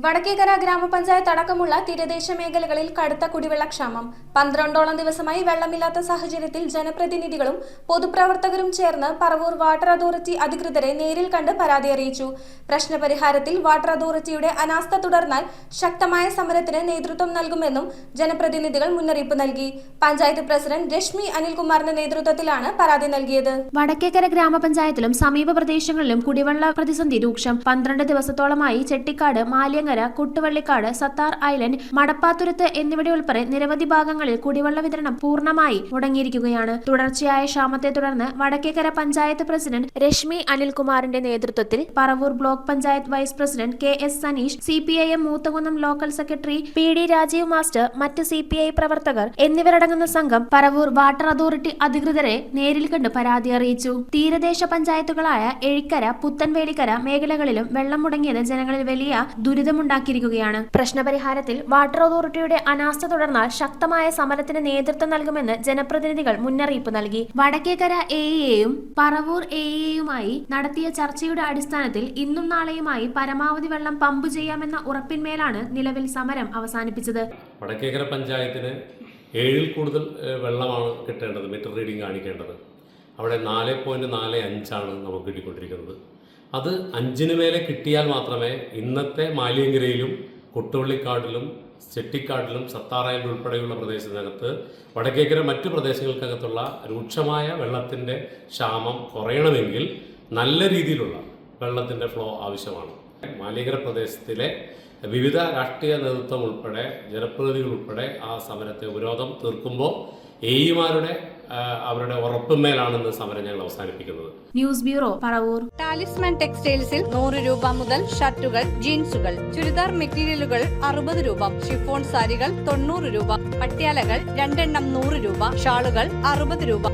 വടക്കേക്കര ഗ്രാമപഞ്ചായത്ത് അടക്കമുള്ള തീരദേശ മേഖലകളിൽ കടുത്ത കുടിവെള്ളക്ഷാമം. 12ഓളം ദിവസമായി വെള്ളമില്ലാത്ത സാഹചര്യത്തിൽ ജനപ്രതിനിധികളും പൊതുപ്രവർത്തകരും ചേർന്ന് പറവൂർ വാട്ടർ അതോറിറ്റി അധികൃതരെ നേരിൽ കണ്ട് പരാതി അറിയിച്ചു. പ്രശ്നപരിഹാരത്തിൽ വാട്ടർ അതോറിറ്റിയുടെ അനാസ്ഥ തുടർന്നാൽ ശക്തമായ സമരത്തിന് നേതൃത്വം നൽകുമെന്നും ജനപ്രതിനിധികൾ മുന്നറിയിപ്പ് നൽകി. പഞ്ചായത്ത് പ്രസിഡന്റ് രശ്മി അനിൽകുമാറിന്റെ നേതൃത്വത്തിലാണ് പരാതി നൽകിയത്. വടക്കേക്കര ഗ്രാമപഞ്ചായത്തിലും സമീപ പ്രദേശങ്ങളിലും കുടിവെള്ള പ്രതിസന്ധി രൂക്ഷം. 12 ദിവസത്തോളമായി ചെട്ടിക്കാട്, മാലിയങ്ങര, കുട്ടുവള്ളിക്കാട്, സത്താർ ഐലൻഡ്, മടപ്പാത്തുരുത്ത് എന്നിവിടെ ഉൾപ്പെടെ നിരവധി ഭാഗങ്ങളിൽ കുടിവെള്ള വിതരണം പൂർണ്ണമായി മുടങ്ങിയിരിക്കുകയാണ്. തുടർച്ചയായ ക്ഷാമത്തെ തുടർന്ന് വടക്കേക്കര പഞ്ചായത്ത് പ്രസിഡന്റ് രശ്മി അനിൽകുമാറിന്റെ നേതൃത്വത്തിൽ Paravur block panchayat vice president KS Saneesh, CPIM Moothakunnam local secretary PD Rajeev master, മറ്റ് CPI പ്രവർത്തകർ എന്നിവരടങ്ങുന്ന സംഘം പറവൂർ വാട്ടർ അതോറിറ്റി അധികൃതരെ നേരിൽ കണ്ട് പരാതി അറിയിച്ചു. തീരദേശ പഞ്ചായത്തുകളായ എഴിക്കര, പുത്തൻവേലിക്കര മേഖലകളിലും വെള്ളം മുടങ്ങിയത് ജനങ്ങളിൽ വലിയ ദുരിതമുണ്ടാക്കിയിരിക്കുകയാണ്. പ്രശ്നപരിഹാരത്തിൽ വാട്ടർ അതോറിറ്റിയുടെ അനാസ്ഥ തുടർന്നാൽ ശക്തമായ സമരത്തിന് നേതൃത്വം നൽകുമെന്ന് ജനപ്രതിനിധികൾ മുന്നറിയിപ്പ് നൽകി. വടക്കേക്കര AEയും പറവൂർ AEയുമായി നടത്തിയ ചർച്ചയുടെ അടിസ്ഥാനത്തിൽ ഇന്നും നാളെയുമായി പരമാവധി വെള്ളം പമ്പ് ചെയ്യാമെന്ന ഉറപ്പിന്മേലാണ് നിലവിൽ സമരം അവസാനിപ്പിച്ചത്. വടക്കേക്കര പഞ്ചായത്തിന് 7ൽ കൂടുതൽ വെള്ളമാണ് കിട്ടേണ്ടത്, മീറ്റർ റീഡിംഗ് കാണിക്കേണ്ടത്. അവിടെ 4.45 നമുക്ക് കിട്ടിക്കൊണ്ടിരിക്കുന്നത്. അത് 5ന് മേലെ കിട്ടിയാൽ മാത്രമേ ഇന്നത്തെ മാലിയങ്കരയിലും കുട്ടുവള്ളിക്കാടിലും ചെട്ടിക്കാടിലും സത്താറായിൽ ഉൾപ്പെടെയുള്ള പ്രദേശത്തിനകത്ത് വടക്കേക്കര മറ്റ് പ്രദേശങ്ങൾക്കകത്തുള്ള രൂക്ഷമായ വെള്ളത്തിൻ്റെ ക്ഷാമം കുറയണമെങ്കിൽ നല്ല രീതിയിലുള്ള വെള്ളത്തിൻ്റെ ഫ്ലോ ആവശ്യമാണ്. മാലിയങ്കര പ്രദേശത്തിലെ വിവിധ രാഷ്ട്രീയ നേതൃത്വം ഉൾപ്പെടെ ജനപ്രതിനിധികൾ ഉൾപ്പെടെ ആ സമരത്തെ ഉപരോധം തീർക്കുമ്പോൾ AEമാരുടെ അവരുടെ ഉറപ്പിന്മേലാണെന്ന് സമരം ഞങ്ങൾ അവസാനിപ്പിക്കുന്നത്. News bureau, Paravur. ടാലിസ്മാൻ ടെക്സ്റ്റൈൽസിൽ 100 രൂപ മുതൽ ഷർട്ടുകൾ, ജീൻസുകൾ, ചുരിദാർ മെറ്റീരിയലുകൾ 60 രൂപ, ഷിഫോൺ സാരികൾ 90 രൂപ, പട്യാലകൾ 2 എണ്ണം 100 രൂപ, ഷാളുകൾ 60 രൂപ.